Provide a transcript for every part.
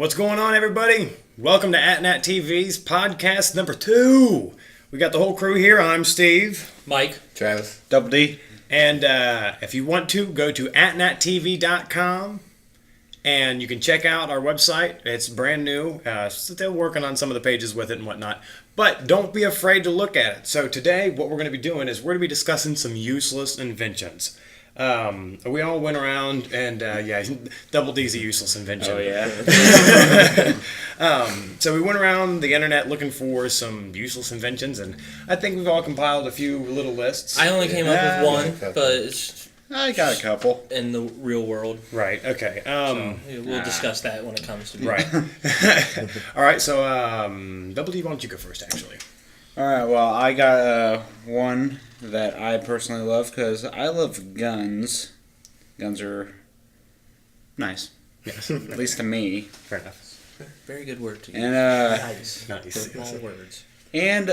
What's going on, everybody? Welcome to ATGNAT TV's podcast number 2. We got the whole crew here. I'm Steve. Mike. Travis. Double D. And if you want to, go to atgnattv.com and you can check out our website. It's brand new. Still working on some of the pages with it and whatnot. But don't be afraid to look at it. So today, what we're going to be doing is we're going to be discussing some useless inventions. We all went around and Double D's a useless invention. Oh yeah. So we went around the internet looking for some useless inventions, and I think we've all compiled a few little lists. I only came up with one, but it's I got a couple. in the real world. Right. Okay. So we'll discuss that when it comes to Right. All right. So Double D, why don't you go first? Actually. All right. Well, I got one that I personally love because I love guns. Guns are nice. Yes. At least to me. Fair enough. Very good word to use. And Nice. Nice. Small words. and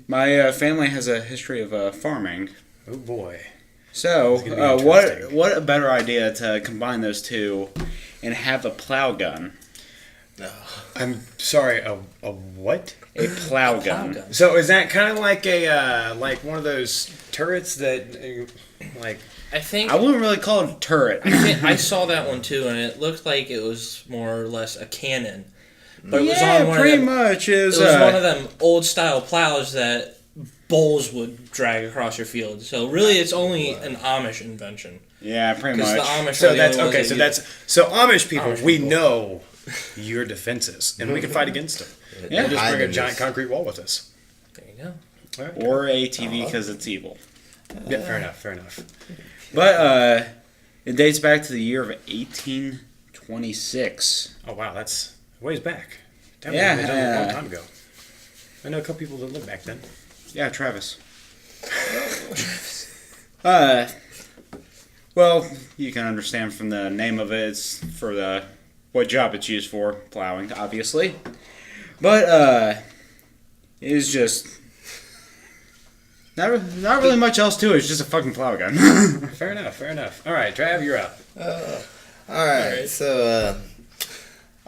my family has a history of farming. Oh boy. So It's gonna be interesting. what a better idea to combine those two and have a plow gun. I'm sorry. A what? A plow gun. So is that kind of like a like one of those turrets that like? I think I wouldn't really call it a turret. I saw that one too, and it looked like it was more or less a cannon. But it was yeah, on one pretty of them, much. It was one of them old style plows that bulls would drag across your field. So really, it's only an Amish invention. Yeah, pretty Because much. the Amish. So are the that's only okay. ones So that that's so Amish people. Amish We people. know your defenses, and we can fight against them. Yeah. We'll just bring a Hiding giant this. concrete wall with us. There you go. All right. Or ATV because it's evil. Yeah, fair enough. Fair enough. But it dates back to the year of 1826. Oh wow, that's a ways back. That Yeah, was done a long time ago. I know a couple people that lived back then. Yeah, Travis. Well, you can understand from the name of it, it's for the what job it's used for, plowing, obviously. But it is just not really much else to it. It's just a fucking plow gun. Fair enough. Fair enough. All right, Trav, you're up. Alright, so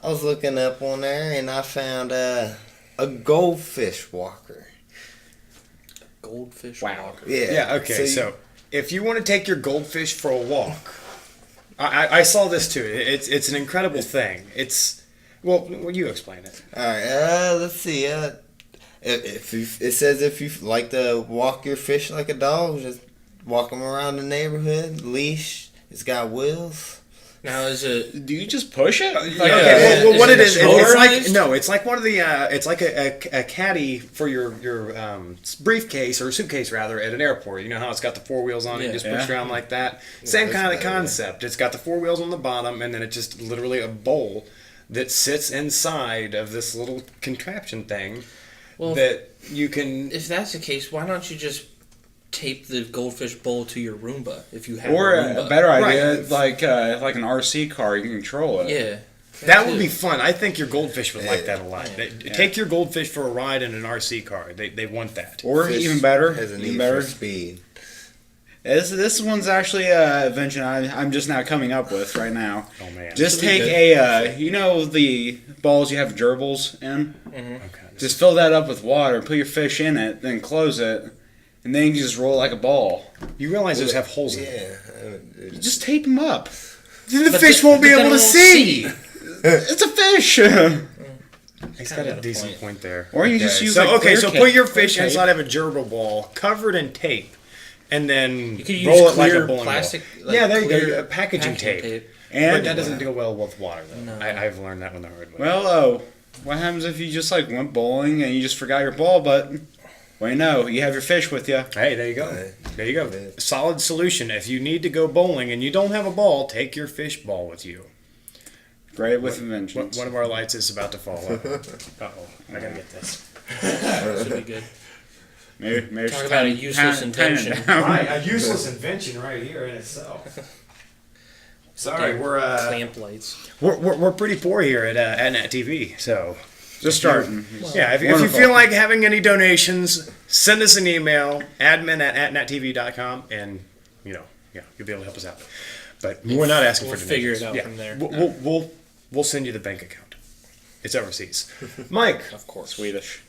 I was looking up on there and I found a goldfish walker. Goldfish Wow. walker. Yeah. Yeah. Okay. So if you want to take your goldfish for a walk, I saw this too. It's an incredible thing. It's well, you explain it. Alright, let's see. If you, it says if you like to walk your fish like a dog, just walk them around the neighborhood. Leash. It's got wheels. Now is it? Do you just push it? Okay, Yeah. well, what Is it it is, it's like motorized? no, it's like one of the, it's like a caddy for your briefcase or suitcase rather at an airport. You know how it's got the 4 wheels on it, you just push Yeah. around like that. Same that's kind of better, yeah. concept. It's got the 4 wheels on the bottom, and then it's just literally a bowl that sits inside of this little contraption thing Well, that you can. if that's the case, why don't you just tape the goldfish bowl to your Roomba if you have Or a Roomba? a better idea, Right. like an RC car, you can control it. Yeah. That would be fun. I think your goldfish would like that a lot. Yeah. Take your goldfish for a ride in an RC car. They want that. Or Fish even better, has a even need better. for speed. This one's actually an invention I'm just now coming up with right now. Oh man. Just This will be take you know the balls you have gerbils in? Okay. Just fill that up with water, put your fish in it, then close it, and then you can just roll it like a ball. You realize those have holes in them. Yeah. You just tape them up. The fish won't be but then able it to won't see. It's a fish! He's Kinda got a got a decent point. point there. Or you just use so like okay, clear so tape. put your fish Clear tape. inside of a gerbil ball, covered in tape, and then You could use roll it like clear a bowling plastic. ball. Like Yeah, there you clear go. Packaging tape. But And, that doesn't go well with water, though. No. I've learned that one the hard way. well, what happens if you just like went bowling and you just forgot your ball, but, well, you know, you have your fish with you. Hey, there you go. Right. There you go. Yeah. Solid solution. If you need to go bowling and you don't have a ball, take your fish ball with you. Great with inventions. One of our lights is about to fall over. Uh-oh. I gotta get this. Should be good. Maybe Talk just about a time- useless time- time it invention. down. Right, a useless invention right here in itself. Sorry, we're Clamp lights. we're pretty poor here at ATGNAT TV, so Just starting. yeah. If you Wonderful. feel like having any donations, send us an email, admin@atgnattv.com, and yeah, you'll be able to help us out. But we're not asking We'll for figure donations. it out Yeah. from there. We'll we'll send you the bank account. It's overseas. Mike, Of course. Swedish.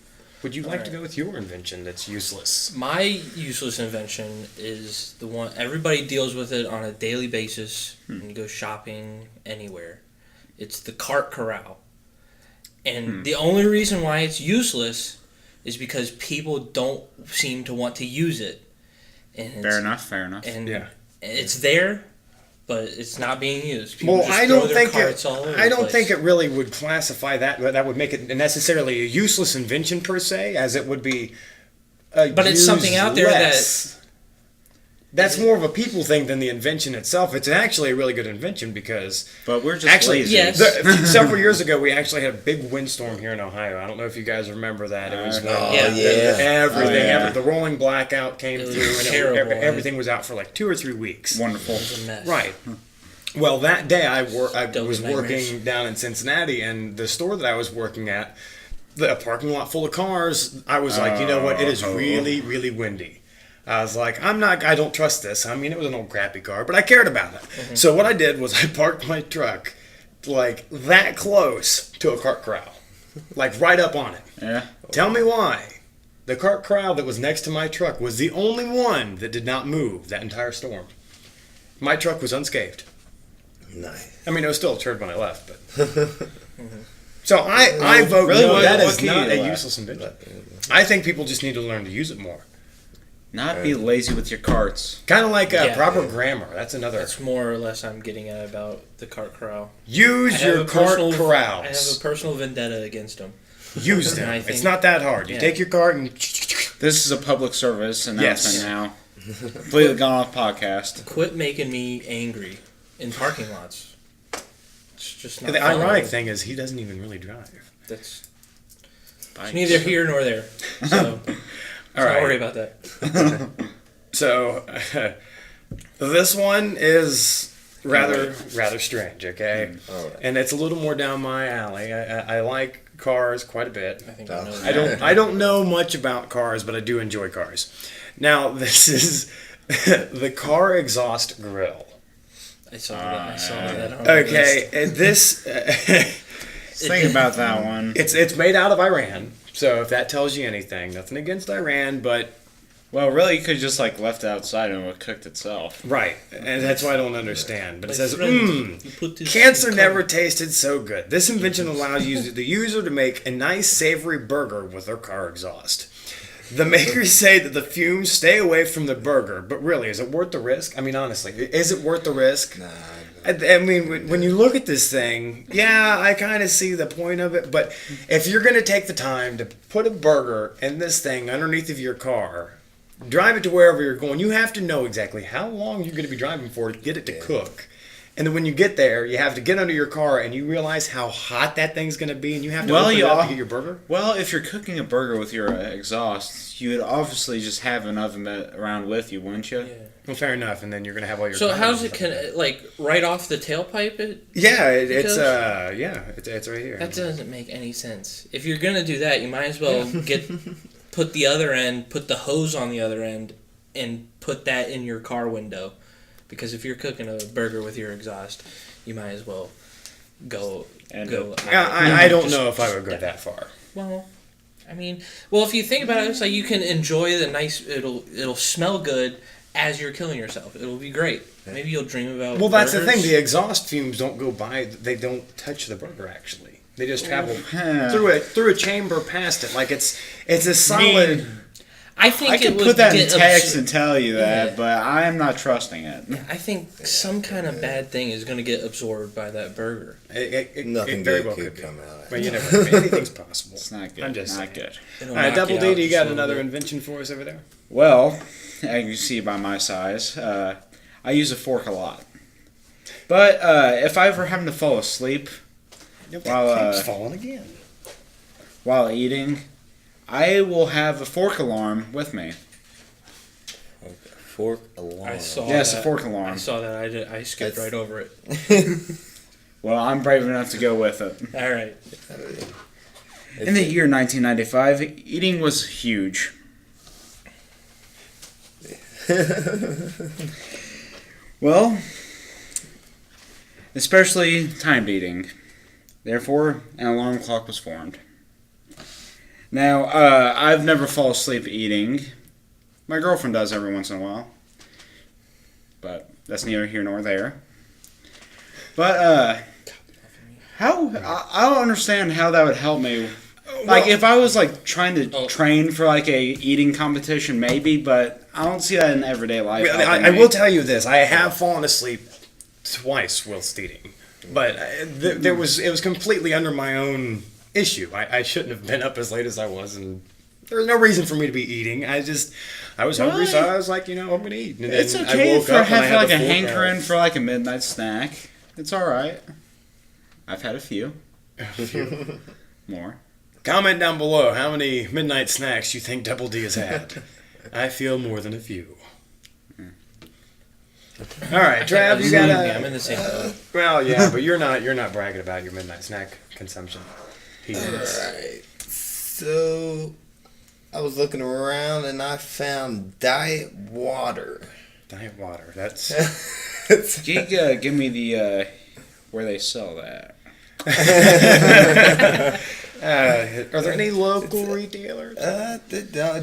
would you like to go with your invention that's useless? My useless invention is the one everybody deals with it on a daily basis when you go shopping anywhere. It's the Cart Corral. And the only reason why it's useless is because people don't seem to want to use it. And Fair enough. And Yeah. it's there, but it's not being used. People Well, just I throw don't their think carts all over I the don't place. think it really would classify that. That would make it necessarily a useless invention per se, as it would be. But it's something out there useless. That's more of a people thing than the invention itself. It's actually a really good invention because But we're just actually, lazy. Yes. several years ago we actually had a big windstorm here in Ohio. I don't know if you guys remember that. It was when Yeah. the rolling blackout came It was through, and terrible. everything was out for like 2 or 3 weeks. Wonderful. It's a mess. Right. Well, that day I Double was nightmares. working down in Cincinnati, and the store that I was working at, the parking lot full of cars. I was like, you know what? It is really, really windy. I was like, I don't trust this. I mean, it was an old crappy car, but I cared about it. So what I did was I parked my truck like that close to a cart corral, like right up on it. Yeah. Tell me why. The cart corral that was next to my truck was the only one that did not move that entire storm. My truck was unscathed. Nice. I mean, it was still a turd when I left, but. So I vote Really, no. what- That what is key not to a that? useless invention. I think people just need to learn to use it more. Not be lazy with your carts. Kind of like Yeah. proper grammar. That's another. That's more or less I'm getting at about the Cart Corral. Use I have your a cart personal- I have a corrals. personal vendetta against them. Use them. I It's think- not that hard. You yeah. take your cart and. This is a public service announcement Yes. now. Completely gone off podcast. Quit making me angry in parking lots. It's just not The fun. ironic thing is he doesn't even really drive. That's Bikes. neither here nor there. So All right. don't worry about that. So this one is rather strange. Okay, All right. and it's a little more down my alley. I like cars quite a bit. I think I know I that. don't know much about cars, but I do enjoy cars. Now this is the car exhaust grill. I saw that on the Okay, and this Think about that one. it's made out of Iran. So if that tells you anything, nothing against Iran, but Well, really, you could just like left it outside and it would have cooked itself. right, and that's why I don't understand. But it My says, friend, you put this cancer in never tasted so good. This invention allows the user to make a nice savory burger with their car exhaust. The makers say that the fumes stay away from the burger, but really, is it worth the risk? I mean, honestly, is it worth the risk? Nah. I mean, when you look at this thing, yeah, I kind of see the point of it, but if you're going to take the time to put a burger in this thing underneath of your car, drive it to wherever you're going, you have to know exactly how long you're going to be driving for to get it to cook. And then when you get there, you have to get under your car and you realize how hot that thing's going to be, and you have to open it up to get your burger. Well, if you're cooking a burger with your exhaust, you would obviously just have an oven around with you, wouldn't you? Yeah. Well, fair enough, and then you're going to have all your. So condiments how's and it stuff. like right off the tailpipe? Yeah, it's goes? it's right here. That doesn't make any sense. If you're gonna do that, you might as well put the other end, put the hose on the other end, and put that in your car window. Because if you're cooking a burger with your exhaust, you might as well go. Yeah, I don't know if I would go that far. Well, I mean, if you think about it, it's like you can enjoy the nice. It'll smell good as you're killing yourself. It'll be great. Maybe you'll dream about. Well, that's the burgers. thing. The exhaust fumes don't go by. They don't touch the burger. Actually, they just travel Huh. through a chamber past it. Like it's a solid. I think I it could would put that in get text and tell you that, Yeah. but I am not trusting it. I think some kind of bad thing is going to get absorbed by that burger. Nothing it very good well could could be. come out. But you never know. Anything's possible. It's not good. I'm just not saying. good. It'll All right, knock Double you D, out do you just got a little another bit. invention for us over there? Well, as you see by my size, I use a fork a lot. But if I ever happen to fall asleep While, Keeps falling again. while eating, I will have a fork alarm with me. Fork alarm. I saw Yes, that. a fork alarm. I saw that. I skipped That's- right over it. Well, I'm brave enough to go with it. All right. In the year 1995, eating was huge. Well, especially timed eating. Therefore, an alarm clock was formed. Now, I've never fallen asleep eating. My girlfriend does every once in a while. But that's neither here nor there. But, I don't understand how that would help me. Like, if I was, like, trying to train for, like, a eating competition, maybe, but I don't see that in everyday life. I will tell you this. I have fallen asleep twice whilst eating. But it was completely under my own issue. I shouldn't have been up as late as I was, and there was no reason for me to be eating. I was hungry, so I was like, I'm going to eat. And it's then okay I woke for up and I having, had like, the a full hankering hour. for, like, a midnight snack. It's alright. I've had a few. More. Comment down below how many midnight snacks you think Double D has had. I feel more than a few. All right, Trav, you got I'm in the same boat. Well, yeah, but you're not bragging about your midnight snack consumption. He is. Alright. So, I was looking around and I found diet water. Diet water. That's. Can you give me the, where they sell that? Are there any local retailers?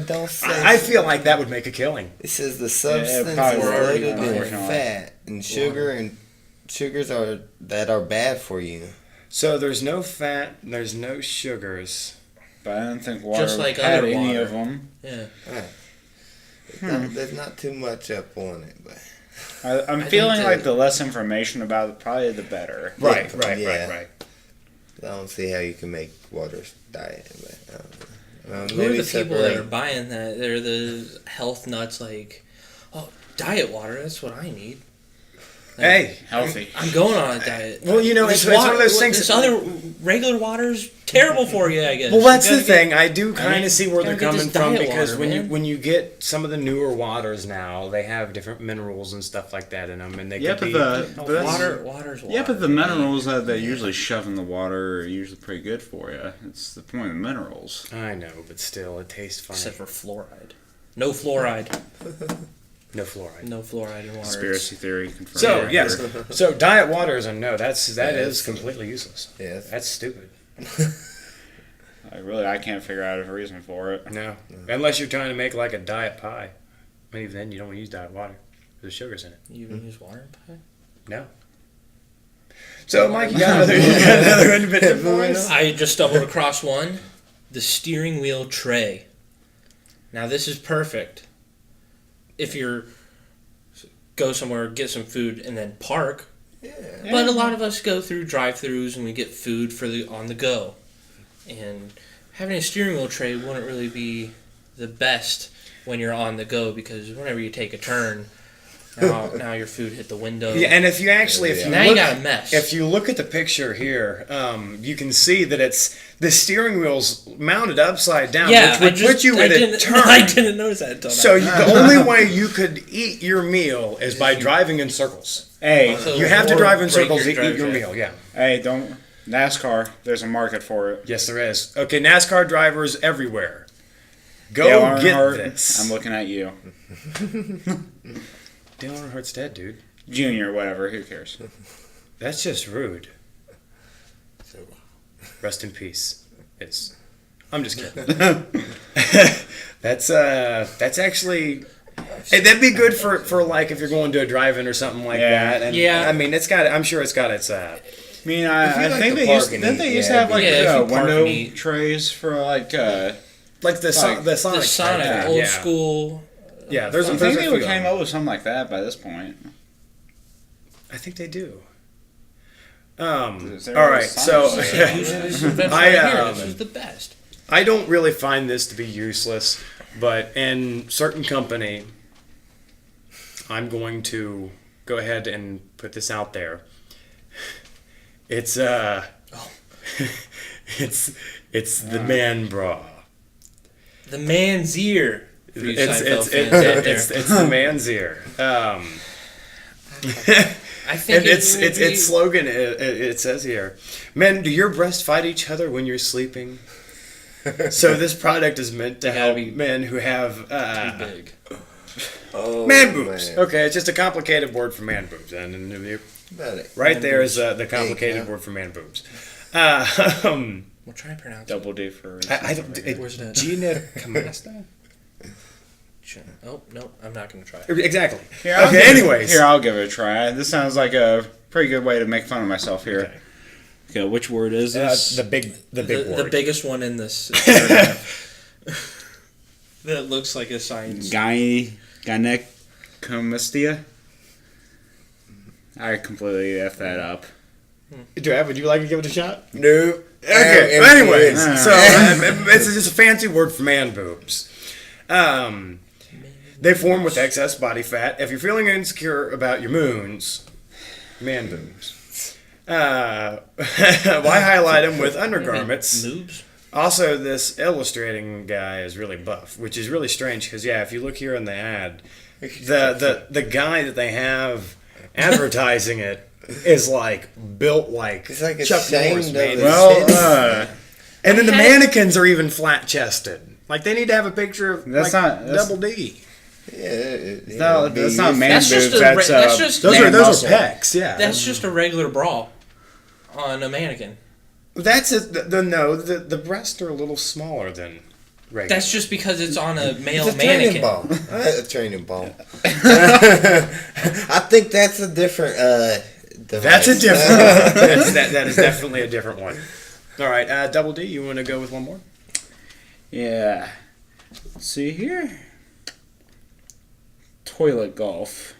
Don't say. I feel like that would make a killing. It says the substance probably is would, loaded in unfortunately. fat and sugar and sugars that are bad for you. So there's no fat, there's no sugars. But I don't think water Just like had other any water. of them. Yeah. There's not too much up on it, but I'm I feeling think like that- the less information about it, probably the better. Right. Yeah. I don't see how you can make water diet. But I don't know. Who are Maybe the people that are separate. buying that? They're the health nuts, like, diet water, that's what I need. Hey, Healthy. I'm going on a diet. well, it's one of those things. This other regular water's terrible for you, I guess. Well, that's You the gotta thing. I do kind of see where they're gotta coming get this from diet because water, man. when you get some of the newer waters now, they have different minerals and stuff like that in them, and they Yeah, could but be. but that's- Water's water. Yeah, but the minerals that they usually shove in the water are usually pretty good for you. It's the point of minerals. I know, but still, it tastes funny. Except for fluoride. No fluoride. No fluoride. No fluoride in water. Conspiracy theory confirmed. So right yes, here. so diet water is a no. That is it's- completely useless. Yes. That's stupid. I can't figure out a reason for it. No, unless you're trying to make like a diet pie. I mean, even then you don't use diet water. There's sugars in it. You even use water in pie? No. So Mike, you got another invention for us? I just stumbled across one. The steering wheel tray. Now this is perfect. If you're go somewhere, get some food, and then park. Yeah. But a lot of us go through drive-throughs and we get food for the on the go. And having a steering wheel tray wouldn't really be the best when you're on the go because whenever you take a turn, now your food hit the window. Yeah, and if you actually, if you Now you look, got a mess. if you look at the picture here, you can see that it's the steering wheel's mounted upside down, which would put you in a turn. I didn't notice that until So now. the only way you could eat your meal is by driving in circles. Hey, So- You have to Or drive in break circles to your eat your drive meal. Yeah. hey, don't NASCAR. There's a market for it. Yes, there is. Okay, NASCAR drivers everywhere. Go Dale get Earnhardt, this. I'm looking at you, Dale Earnhardt's dead, dude. Junior. Whatever. Who cares? That's just rude. Rest in peace. I'm just kidding. That's actually. Hey, that'd be good for like if you're going to a drive-in or something like Yeah. that. And Yeah. I mean, I'm sure it's got its. I mean, If I you like think to they used. park and Didn't eat, they used to yeah, have like yeah, if you park window and eat. trays for like? like the Like, the Sonic. The Sonic, type thing, old yeah. school. Yeah, there's I a think they few would of came them. up with something like that by this point. I think they do. Is there All a right, Sonic so set? Using this invention I, right here. um, This is the best. I don't really find this to be useless, but in certain company, I'm going to go ahead and put this out there. It's it's the man bra. The man's ear. For you It's Seinfeld it's fans out there. it's the man's ear. I think And its it would be- its slogan it says here, "Men, do your breasts fight each other when you're sleeping?" So this product is meant to gotta help be men who have too big. Oh, man boobs. man. Okay, it's just a complicated word for man boobs, and About it. right Man there boobs. is the complicated Hey, word for man boobs. We'll try and pronounce Double D for. I don't. Where's that? Gina. it. Oh, no, I'm not going to try. Exactly. Here, I'll Okay. give it- Anyways, here I'll give it a try. This sounds like a pretty good way to make fun of myself here. Okay. Okay, which word is this? the big The word. biggest one in this paragraph. That looks like a science. Gynecomastia. I completely effed that up. Trav, would you like to give it a shot? Nope. Okay. I'm Well, anyways, empty. so it's just a fancy word for man boobs. They form with excess body fat. If you're feeling insecure about your moons, man boobs. Why highlight them with undergarments? Moobs? Also, this illustrating guy is really buff, which is really strange because if you look here in the ad, the guy that they have advertising it is like built like It's like Chuck ashamed Norris of made. it. Well, And then the mannequins are even flat chested. Like they need to have a picture of That's like not- that's- double D. Yeah, that's not man That's just boobs. a That's, that's just Those man are muscle. pecs. Yeah, that's just a regular bra on a mannequin. that's it. The breasts are a little smaller than regular. That's just because it's on a male It's a training mannequin. ball. A training ball. I think that's a different device. That's a different one. That is definitely a different one. All right, Double D, you want to go with one more? Yeah. Let's see here. Toilet golf.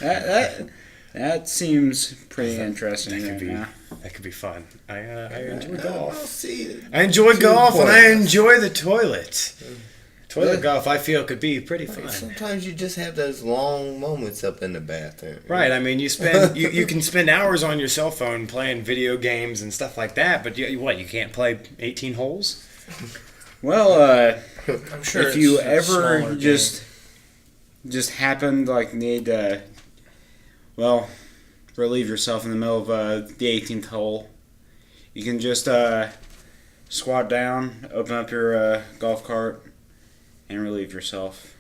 That seems pretty interesting. That could be yeah. that could be fun. I enjoy I'll golf. see. I enjoy golf and I points. enjoy the toilet. Toilet Yeah. golf, I feel, could be pretty fun. Sometimes you just have those long moments up in the bathroom. Right, I mean, you can spend hours on your cell phone playing video games and stuff like that, but you can't play 18 holes? Well, I'm sure if it's you a ever smaller just happened like need to, well, relieve yourself in the middle of the 18th hole, you can just squat down, open up your golf cart, and relieve yourself.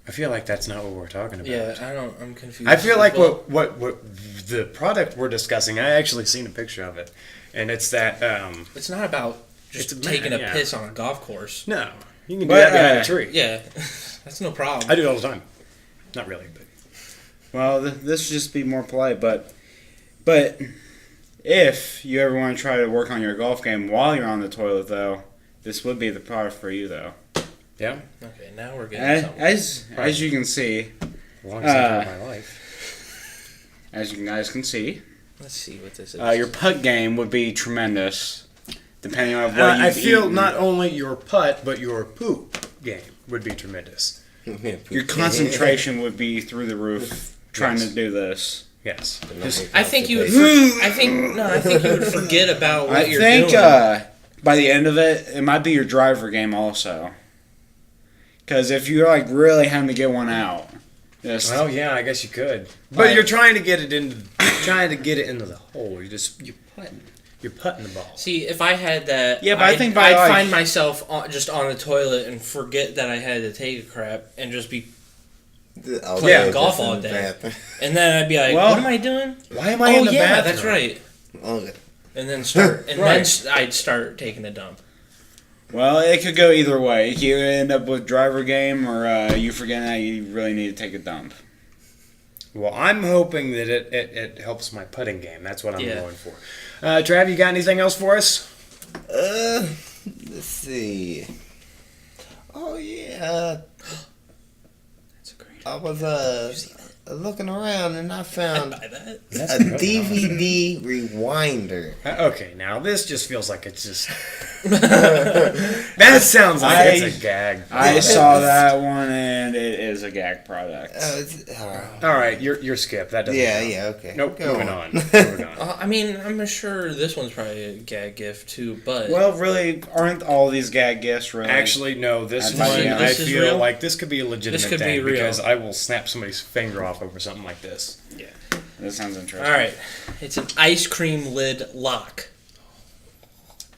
I feel like that's not what we're talking about. Yeah, I'm confused. I feel like Well, what the product we're discussing, I actually seen a picture of it, and it's that, it's not about just It's a taking man, a yeah. piss on a golf course. no, you can do But, that behind a tree. Yeah, that's no problem. I do it all the time. Not really, but. Well, this should just be more polite, but if you ever want to try to work on your golf game while you're on the toilet, though, this would be the product for you, though. Yeah, Okay, now we're getting somewhere. As you can see, longest time of my life. as you guys can see, Let's see what this is. your putt game would be tremendous, depending on what I you've feel eaten. not only your putt, but your poop game would be tremendous. Your concentration would be through the roof trying Yes. to do this. Yes. I think you would. I think you would forget about what I you're think doing. by the end of it, it might be your driver game also. Because if you're like really having to get one out, just Well, yeah, I guess you could. But you're trying to get it into the hole. You're putting the ball. See, if I had that, Yeah, but I think by, I'd like- find myself just on the toilet and forget that I had to take a crap and just be, Yeah, golf all day. and then I'd be like, Well- "What am I doing?" Why am I in the yeah, bathroom? that's right. Okay. And then start, and Right. then I'd start taking a dump. well, it could go either way. You could end up with driver game, or you forget that you really need to take a dump. Well, I'm hoping that it helps my putting game. That's what I'm Yeah. going for. Trav, you got anything else for us? Let's see. Oh yeah. That's a great. I was looking around and I found Buy that. That's a really DVD rewinder. Okay, now this just feels like it's just. That sounds like it's a gag. I saw that one, and it is a gag product. All right, you're Skip. That doesn't. Yeah, count. yeah, okay. Nope. Go Moving on. on. Moving on. I mean, I'm sure this one's probably a gag gift too, but Well, really, aren't all these gag gifts really? Actually, no. This That's one, fine. I This is feel real? like this could be a legitimate This could be thing real. because I will snap somebody's finger off over something like this. That sounds interesting. all right, it's an ice cream lid lock.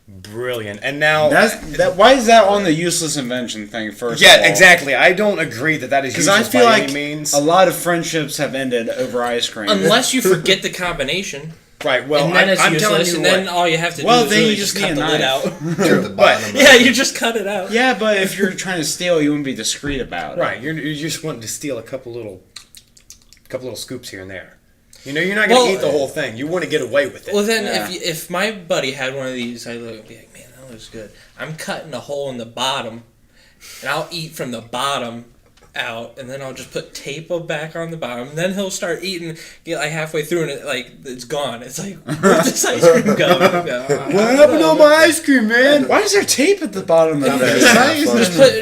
Brilliant. And now Why is that on the useless invention thing first? of Yeah, all? exactly. I don't agree that is Because useless I feel by like any means. a lot of friendships have ended over ice cream. Unless you forget the combination. Right. Well, and then it's I'm telling useless, you and then what. all you have to Well, do is then really you just just cut need the a lid knife. out. To the bottom of Yeah, it. you just cut it out. Yeah, but if you're trying to steal, you wouldn't be discreet about it. Right. You're just wanting to steal a couple little scoops here and there. You know, you're not going to eat the whole thing. You want to get away with it. Well, then Yeah. if my buddy had one of these, I'd be like, man, that looks good. I'm cutting a hole in the bottom, and I'll eat from the bottom out, and then I'll just put tape back on the bottom, and then he'll start eating, get like halfway through, and it's gone. It's like, where'd this ice cream go? What happened on my ice cream, man? Why is there tape at the bottom of this?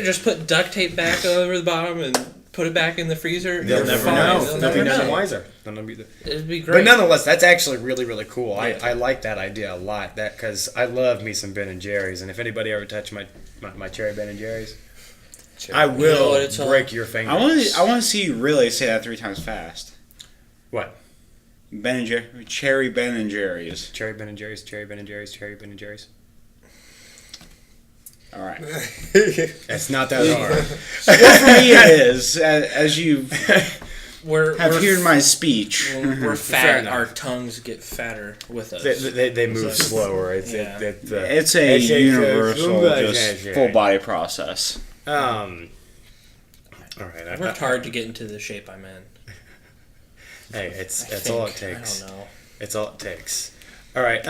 Just put duct tape back over the bottom and put it back in the freezer. They'll You're never fine. know. They'll They'll be never none the know. wiser. It'd be great. But nonetheless, that's actually really, really cool. Yeah. I like that idea a lot. That because I love me some Ben and Jerry's, and if anybody ever touch my cherry Ben and Jerry's, I You know will what it's break your fingers. I want to see you really say that 3 times fast. What? Ben and Cherry Ben and Jerry's. Cherry Ben and Jerry's, cherry Ben and Jerry's, cherry Ben and Jerry's. All right. It's not that hard. Well, for me it is, as you we're have heard my speech. when we're Fair fat. enough. Our tongues get fatter with us. They move slower. It's Yeah. It's a universal, just full body process. All right. I worked hard to get into the shape I'm in. Hey, it's I all it think. takes. I don't know. It's all it takes. All right.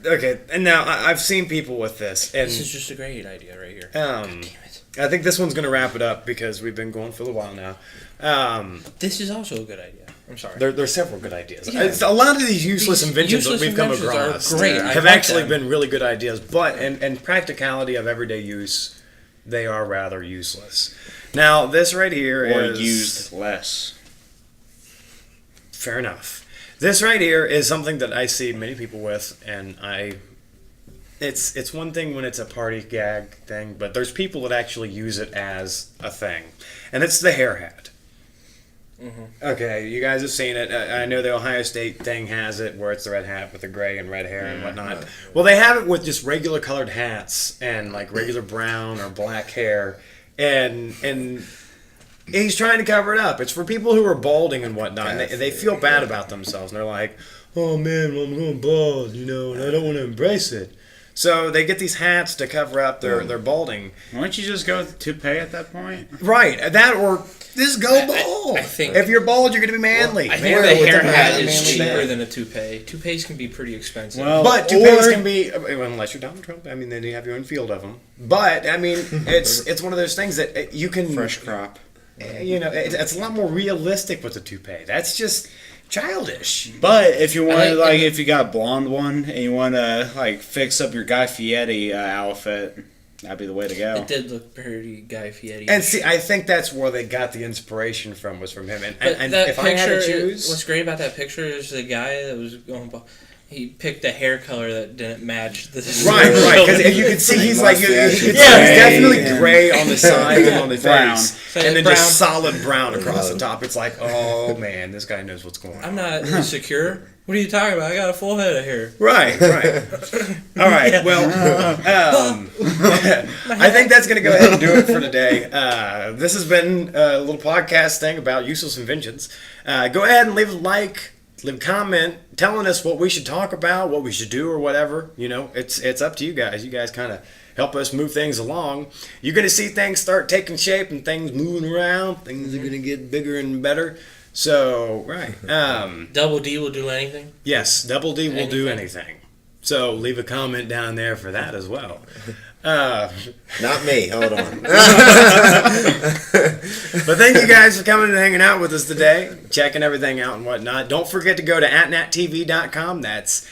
Okay, and now I've seen people with this, and This is just a great idea right here. um, Damn it. I think this one's going to wrap it up because we've been going for a little while now. This is also a good idea. I'm sorry. There's several good ideas. Yeah. It's, a lot of these useless These inventions that useless we've come inventions are across great. I have like actually them. been really good ideas, but in practicality of everyday use, they are rather useless. Now, this right here Or is used less. fair enough. This right here is something that I see many people with, and it's one thing when it's a party gag thing, but there's people that actually use it as a thing, and it's the hair hat. Mm-hmm. Okay, you guys have seen it. I know the Ohio State thing has it, where it's the red hat with the gray and red hair and whatnot. Well, they have it with just regular colored hats and like regular brown or black hair, and he's trying to cover it up. It's for people who are balding and whatnot, and they feel bad about themselves, and they're like, "Oh man, well, I'm going bald, and I don't want to embrace it." So they get these hats to cover up their balding. Why don't you just go with the toupee at that point? Right, that or just go bald. I think if you're bald, you're going to be manly. I think Manly the with hair a hat manly is cheaper man. than a toupee. Toupees can be pretty expensive. Well, But toupees or- can be, unless you're Donald Trump. I mean, then you have your own field of them. But I mean, it's one of those things that you can Fresh crop. It's a lot more realistic with the toupee. That's just childish. But if you want I to, like- like, if you got a blonde one and you want to, like, fix up your Guy Fieri outfit, that'd be the way to go. It did look pretty Guy Fieri. And see, I think that's where they got the inspiration from, was from him. But And that if I had to picture, choose, what's great about that picture is the guy that was going bald. He picked a hair color that didn't match the right, because you can see he's like, you can see he's Yeah. definitely gray on the sides and on the Brown. face, Faded and then brown. just solid brown across the top. It's like, oh man, this guy knows what's going on. I'm not insecure. What are you talking about? I got a full head of hair. Right. All right. Well, I think that's going to go ahead and do it for today. This has been a little podcast thing about useless inventions. Go ahead and leave a like, leave a comment, telling us what we should talk about, what we should do, or whatever. It's up to you guys. You guys kind of help us move things along. You're going to see things start taking shape and things moving around. Things are going to get bigger and better. So, right. Double D will do anything. Yes, Double D will do Anything. anything. So leave a comment down there for that as well. Not me. Hold on. But thank you guys for coming and hanging out with us today, checking everything out and whatnot. Don't forget to go to atnattv.com. That's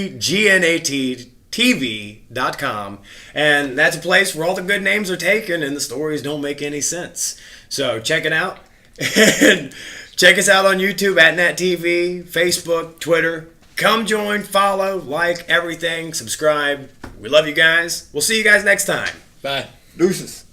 ATGNAT TV.com, and that's a place where all the good names are taken and the stories don't make any sense. So check it out, and check us out on YouTube, ATNAT TV, Facebook, Twitter. Come join, follow, like everything, subscribe. We love you guys. We'll see you guys next time. Bye. Deuces.